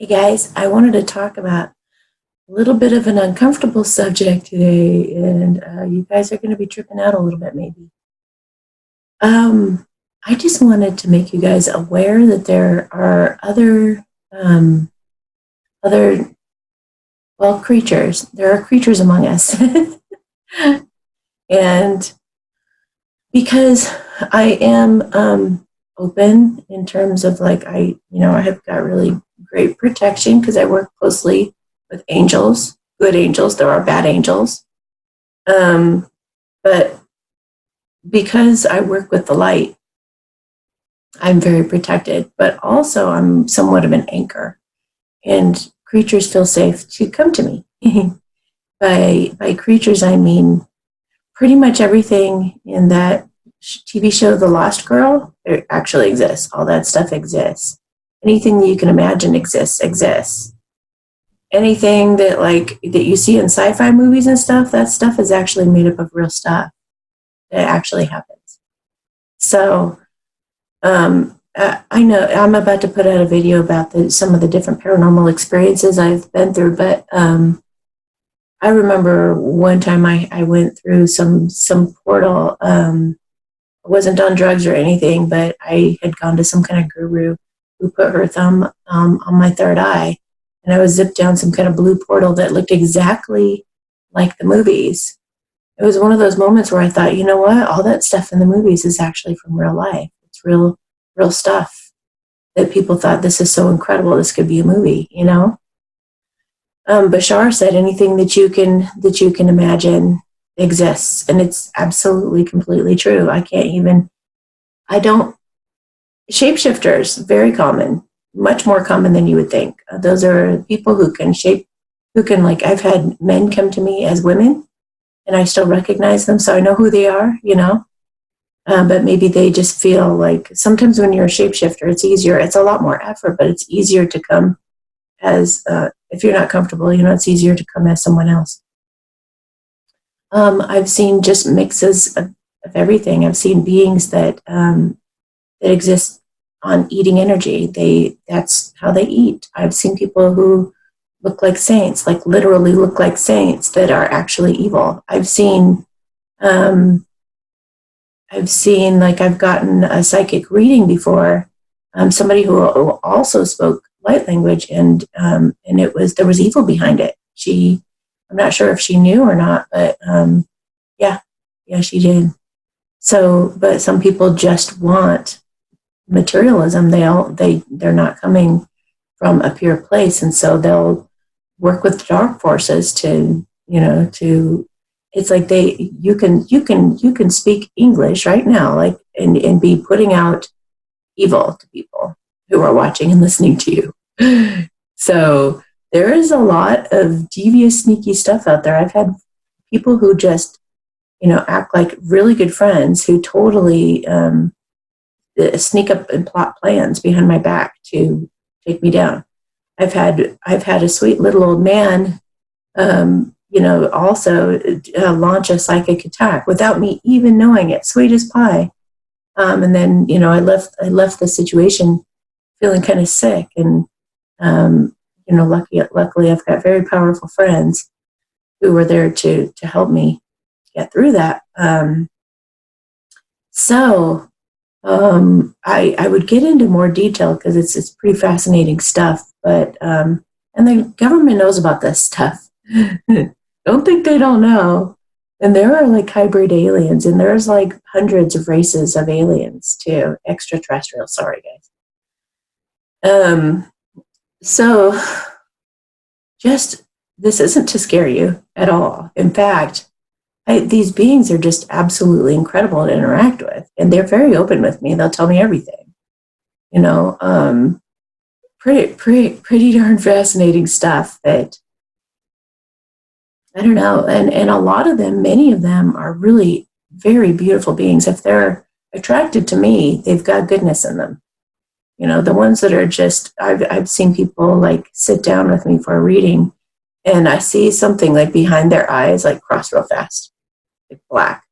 guys, I wanted to talk about a little bit of an uncomfortable subject today, and you guys are going to be tripping out a little bit, maybe. Um, I just wanted to make you guys aware that there are other, well, creatures. There are creatures among us, and because I am open in terms of like I have got really great protection because I work closely with angels, good angels. There are bad angels, um, but because I work with the light, I'm very protected. But also, I'm somewhat of an anchor, and creatures feel safe to come to me. By creatures, I mean pretty much everything in that TV show, The Lost Girl. It actually exists. All that stuff exists. Anything that you can imagine exists. Anything that you see in sci-fi movies and stuff, that stuff is actually made up of real stuff that actually happens. So I know I'm about to put out a video about some of the different paranormal experiences I've been through, but I remember one time I went through some portal. I wasn't on drugs or anything, but I had gone to some kind of guru who put her thumb on my third eye, and I was zipped down some kind of blue portal that looked exactly like the movies. It was one of those moments where I thought, you know what? All that stuff in the movies is actually from real life. It's real stuff that people thought, this is so incredible, this could be a movie, you know? Bashar said anything that you can imagine exists, and it's absolutely completely true. Shapeshifters, very common, much more common than you would think. Those are people who can like, I've had men come to me as women, and I still recognize them, so I know who they are, you know? But maybe they just feel like, sometimes when you're a shapeshifter, it's easier, it's a lot more effort, but it's easier to come as, if you're not comfortable, it's easier to come as someone else. I've seen just mixes of everything. I've seen beings that exist on eating energy. That's how they eat. I've seen people who look like saints, like literally look like saints, that are actually evil. I've seen like, I've gotten a psychic reading before, somebody who also spoke light language, and there was evil behind it. I'm not sure if she knew or not, but yeah, she did. So, but some people just want materialism. They're not coming from a pure place, and so they'll work with dark forces to it's like you can speak English right now, like, and be putting out evil to people who are watching and listening to you. So there is a lot of devious, sneaky stuff out there. I've had people who just, act like really good friends, who totally sneak up and plot plans behind my back to take me down. I've had a sweet little old man, also launch a psychic attack without me even knowing it. Sweet as pie. And then, I left the situation feeling kind of sick, and luckily I've got very powerful friends who were there to help me get through that. I would get into more detail because it's pretty fascinating stuff, but and the government knows about this stuff. Don't think they don't know. And there are like hybrid aliens, and there's like hundreds of races of aliens too, extraterrestrial. Sorry, guys. So just, this isn't to scare you at all. In fact, these beings are just absolutely incredible to interact with, and they're very open with me. They'll tell me everything. Pretty darn fascinating stuff that, I don't know. And a lot of them, many of them are really very beautiful beings. If they're attracted to me, they've got goodness in them. The ones that are just, I've seen people like sit down with me for a reading, and I see something like behind their eyes, like cross real fast, like black.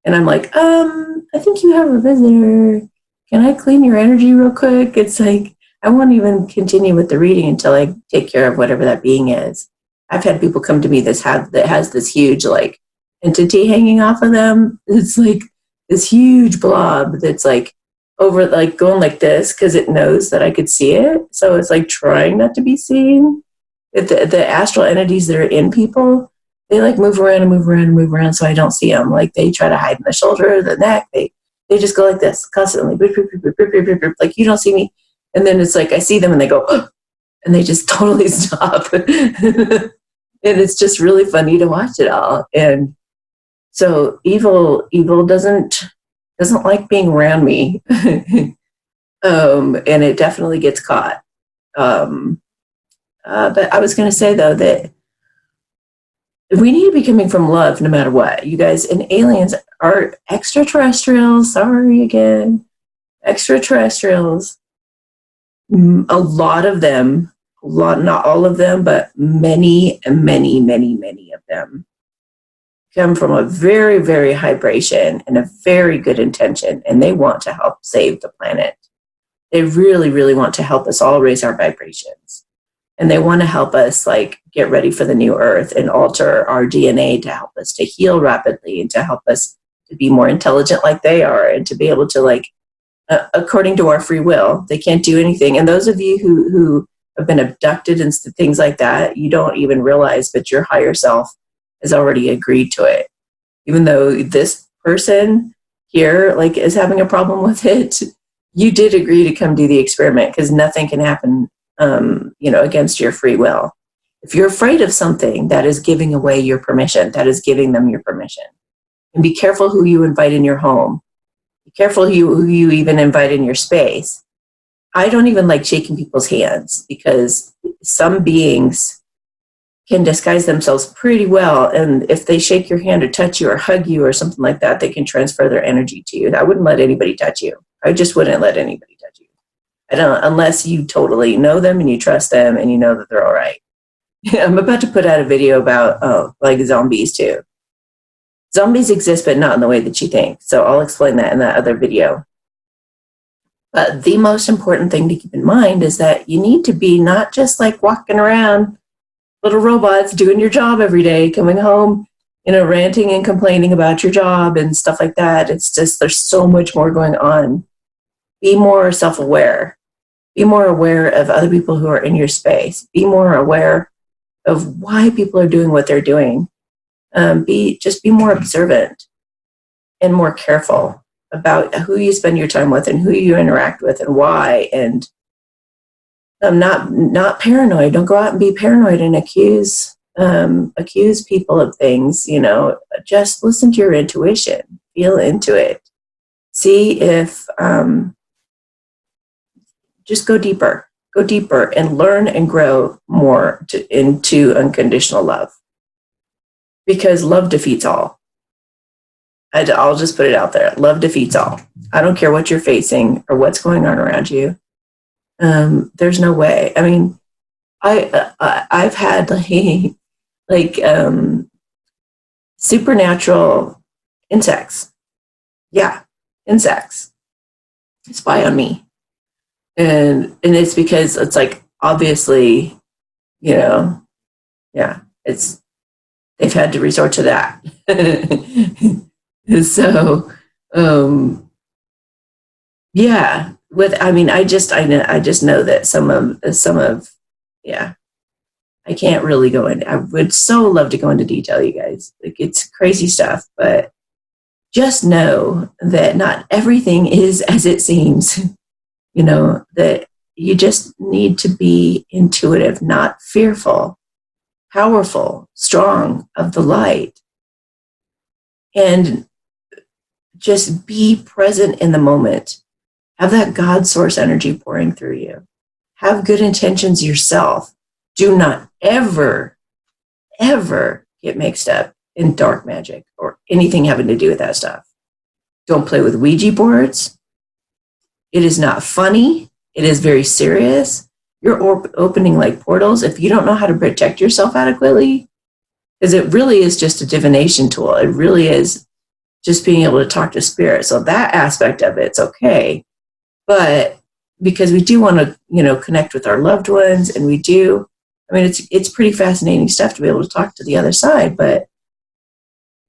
And I'm like, I think you have a visitor. Can I clean your energy real quick? It's like, I won't even continue with the reading until I take care of whatever that being is. I've had people come to me that has this huge like entity hanging off of them. It's like this huge blob that's like over, like going like this because it knows that I could see it. So it's like trying not to be seen. The astral entities that are in people, they like move around and move around and move around so I don't see them. Like they try to hide in the shoulder, the neck. They just go like this constantly. Like you don't see me. And then it's like I see them and they go, oh, and they just totally stop. And it's just really funny to watch it all. And so evil doesn't like being around me. And it definitely gets caught. But I was going to say, though, that we need to be coming from love no matter what. You guys, and aliens are extraterrestrials. Sorry again. Extraterrestrials. A lot of them, not all of them, but many of them come from a very, very high vibration and a very good intention, and they want to help save the planet. They really, really want to help us all raise our vibrations. And they want to help us like get ready for the new earth and alter our DNA to help us to heal rapidly and to help us to be more intelligent like they are and to be able to like, according to our free will, they can't do anything. And those of you who have been abducted and things like that, you don't even realize, but your higher self has already agreed to it. Even though this person here like is having a problem with it, you did agree to come do the experiment because nothing can happen against your free will. If you're afraid of something, that is giving away your permission. That is giving them your permission. And be careful who you invite in your home. Be careful who you even invite in your space. I don't even like shaking people's hands because some beings can disguise themselves pretty well. And if they shake your hand or touch you or hug you or something like that, they can transfer their energy to you. I wouldn't let anybody touch you. I just wouldn't let anybody touch you. I don't, unless you totally know them and you trust them and you know that they're all right. I'm about to put out a video about like zombies too. Zombies exist, but not in the way that you think. So I'll explain that in that other video. But the most important thing to keep in mind is that you need to be not just like walking around little robots doing your job every day, coming home, ranting and complaining about your job and stuff like that. It's just, there's so much more going on. Be more self-aware. Be more aware of other people who are in your space. Be more aware of why people are doing what they're doing. Be more observant and more careful about who you spend your time with and who you interact with and why. And not paranoid. Don't go out and be paranoid and accuse people of things. Just listen to your intuition. Feel into it. See if just go deeper and learn and grow more into unconditional love. Because love defeats all. I'll just put it out there. Love defeats all. I don't care what you're facing or what's going on around you. There's no way. I mean, I've had like supernatural insects. Yeah, insects spy on me. And it's because it's like, obviously, yeah, they've had to resort to that. So, yeah, I just know that some of, yeah, I can't really go into, I would so love to go into detail, you guys. Like, it's crazy stuff, but just know that not everything is as it seems. That you just need to be intuitive, not fearful, powerful, strong of the light, and just be present in the moment. Have that God source energy pouring through you. Have good intentions yourself. Do not ever, ever get mixed up in dark magic or anything having to do with that stuff. Don't play with Ouija boards. It is not funny. It is very serious. You're opening like portals if you don't know how to protect yourself adequately, because it really is just a divination tool. It really is just being able to talk to spirit. So that aspect of it's okay. But because we do want to, connect with our loved ones, and we do. I mean, it's pretty fascinating stuff to be able to talk to the other side, but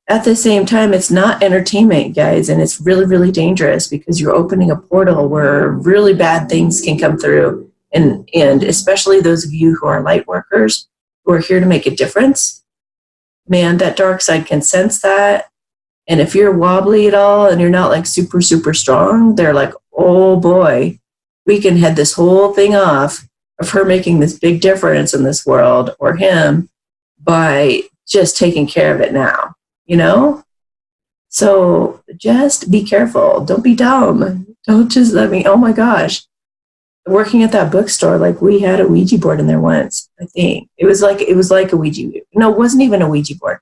at the same time, it's not entertainment, guys, and it's really, really dangerous because you're opening a portal where really bad things can come through, and especially those of you who are light workers who are here to make a difference. Man, that dark side can sense that. And if you're wobbly at all and you're not like super, super strong, they're like, oh boy, we can head this whole thing off of her making this big difference in this world, or him, by just taking care of it now, So just be careful. Don't be dumb. Don't just, oh my gosh. Working at that bookstore, like we had a Ouija board in there once, I think. It was like a Ouija. No, it wasn't even a Ouija board.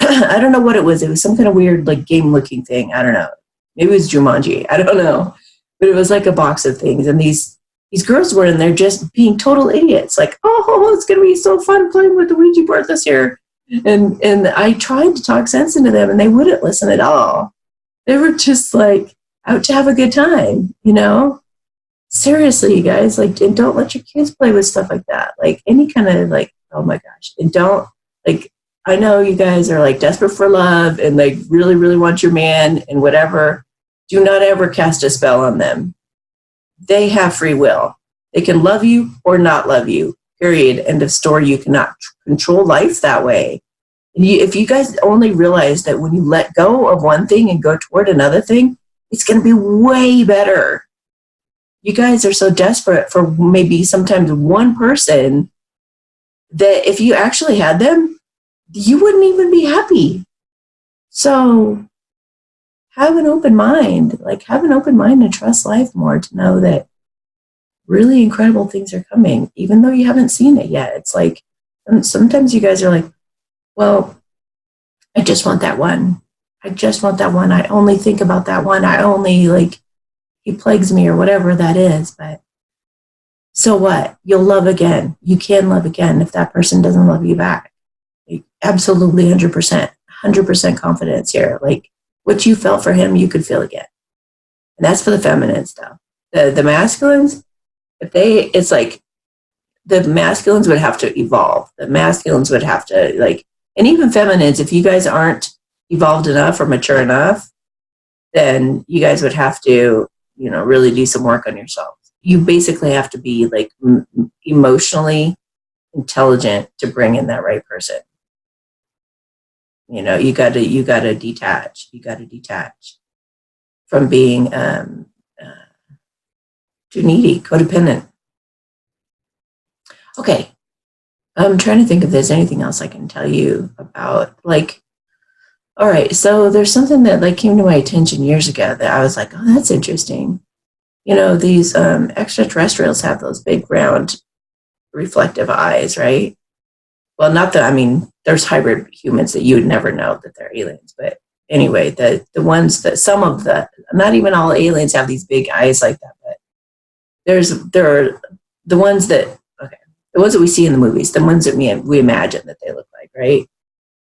I don't know what it was. It was some kind of weird, like, game-looking thing. I don't know. Maybe it was Jumanji. I don't know. But it was like a box of things. And these girls were in there just being total idiots. Like, oh, it's going to be so fun playing with the Ouija board this year. And I tried to talk sense into them, and they wouldn't listen at all. They were just, like, out to have a good time, Seriously, you guys, like, and don't let your kids play with stuff like that. Like, any kind of, like, oh, my gosh. And don't, like, I know you guys are like desperate for love and like really, really want your man and whatever. Do not ever cast a spell on them. They have free will. They can love you or not love you, period. End of story. You cannot control life that way. If you guys only realize that when you let go of one thing and go toward another thing, it's going to be way better. You guys are so desperate for maybe sometimes one person that if you actually had them, you wouldn't even be happy. So have an open mind. Like, have an open mind and trust life more to know that really incredible things are coming, even though you haven't seen it yet. It's like, and sometimes you guys are like, well, I just want that one. I just want that one. I only think about that one. I only, like, he plagues me or whatever that is. But so what? You'll love again. You can love again if that person doesn't love you back. Absolutely 100% confidence here. Like, what you felt for him, you could feel again. And that's for the feminine stuff. The masculines, it's like the masculines would have to evolve. The masculines would have to, like, and even feminines, if you guys aren't evolved enough or mature enough, then you guys would have to, really do some work on yourselves. You basically have to be like emotionally intelligent to bring in that right person. You gotta detach. You gotta detach from being too needy, codependent. Okay. I'm trying to think if there's anything else I can tell you about, like, all right, so there's something that like came to my attention years ago that I was like, oh, that's interesting. These extraterrestrials have those big round reflective eyes, right? Well, not that, I mean, there's hybrid humans that you would never know that they're aliens. But anyway, the ones that not even all aliens have these big eyes like that. But there are the ones that we see in the movies, the ones that we imagine that they look like, right?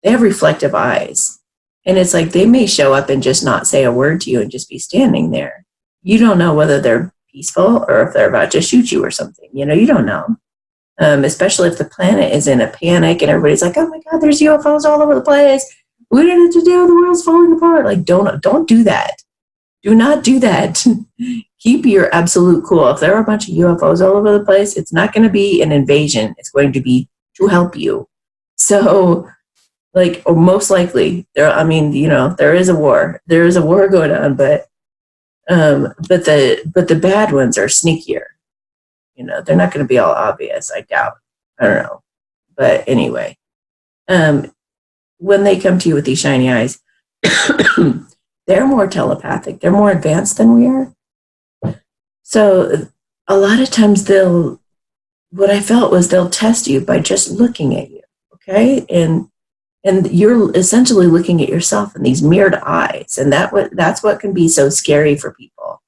They have reflective eyes. And it's like they may show up and just not say a word to you and just be standing there. You don't know whether they're peaceful or if they're about to shoot you or something. You don't know. Especially if the planet is in a panic and everybody's like, oh my God, there's UFOs all over the place. What are to do? The world's falling apart. Like, don't do that. Do not do that. Keep your absolute cool. If there are a bunch of UFOs all over the place, it's not going to be an invasion. It's going to be to help you. So, like, or most likely, there is a war. There is a war going on, but the bad ones are sneakier. They're not going to be all obvious, I doubt. I don't know. But anyway, when they come to you with these shiny eyes, they're more telepathic. They're more advanced than we are. So a lot of times what I felt was they'll test you by just looking at you, okay? And you're essentially looking at yourself in these mirrored eyes. And that's what can be so scary for people,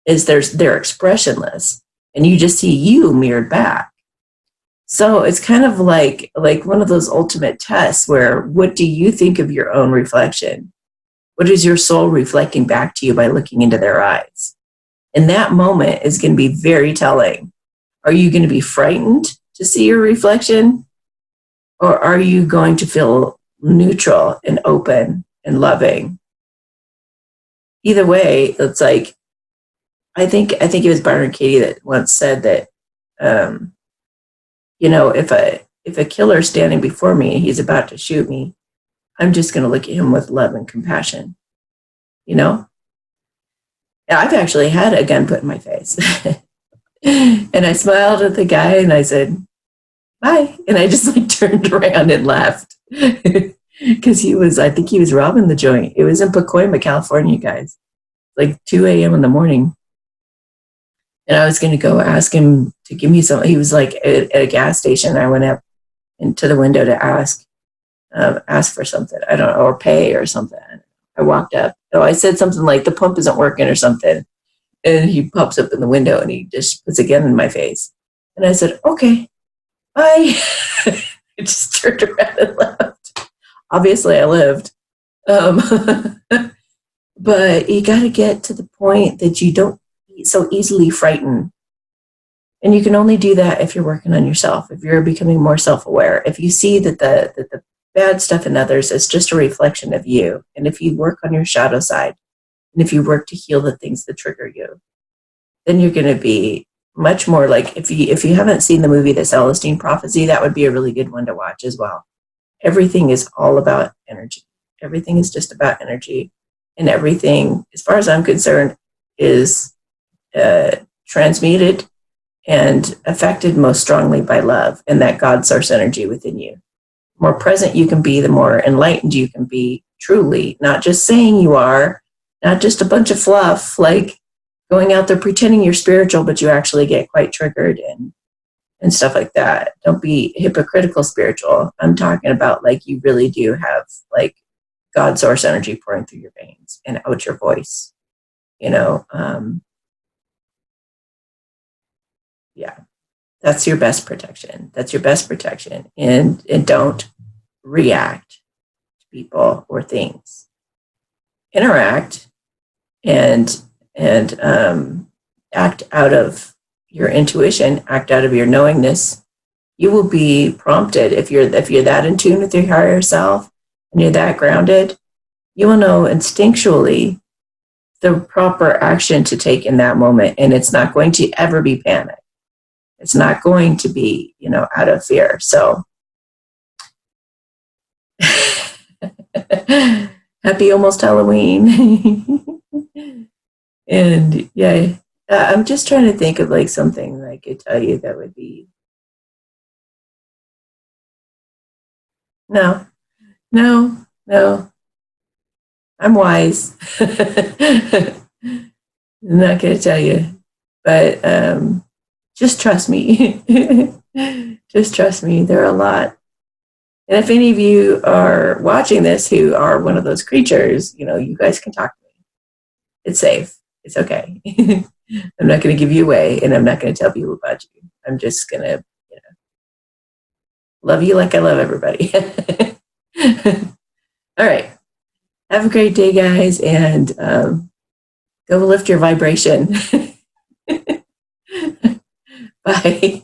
is they're expressionless. And you just see you mirrored back. So it's kind of like one of those ultimate tests where, what do you think of your own reflection? What is your soul reflecting back to you by looking into their eyes? And that moment is going to be very telling. Are you going to be frightened to see your reflection? Or are you going to feel neutral and open and loving? Either way, it's like, I think it was Byron Katie that once said that, if a killer's standing before me and he's about to shoot me, I'm just going to look at him with love and compassion. And I've actually had a gun put in my face. And I smiled at the guy and I said, bye. And I just turned around and left. Because I think he was robbing the joint. It was in Pacoima, California, guys. 2 a.m. in the morning. And I was going to go ask him to give me some. He was at a gas station. I went up into the window to ask for something. I don't know, or pay or something. I walked up. So I said something like, the pump isn't working or something. And he pops up in the window and he just puts a gun in my face. And I said, okay, bye. I just turned around and left. Obviously, I lived. But you got to get to the point that you don't get so easily frightened. And you can only do that if you're working on yourself, if you're becoming more self-aware, if you see that the bad stuff in others is just a reflection of you. And if you work on your shadow side, and if you work to heal the things that trigger you, then you're going to be much more like, if you haven't seen the movie The Celestine Prophecy, that would be a really good one to watch as well. Everything is all about energy. Everything is just about energy. And everything, as far as I'm concerned, is transmuted and affected most strongly by love and that God source energy within you. The more present you can be, the more enlightened you can be, truly, not just saying you are, not just a bunch of fluff, going out there pretending you're spiritual, but you actually get quite triggered and stuff like that. Don't be hypocritical spiritual. I'm talking about you really do have God source energy pouring through your veins and out your voice. Yeah, that's your best protection. That's your best protection. And don't react to people or things. Interact and act out of your intuition, act out of your knowingness. You will be prompted if you're that in tune with your higher self and you're that grounded. You will know instinctually the proper action to take in that moment, and it's not going to ever be panic. It's not going to be, out of fear. So, happy almost Halloween. And yeah, I'm just trying to think of something that I could tell you that would be. No. I'm wise. I'm not going to tell you, but just trust me. Just trust me. There are a lot. And if any of you are watching this who are one of those creatures, you guys can talk to me. It's safe. It's okay. I'm not going to give you away, and I'm not going to tell people about you. I'm just going to, love you like I love everybody. All right. Have a great day, guys, and go lift your vibration. Bye.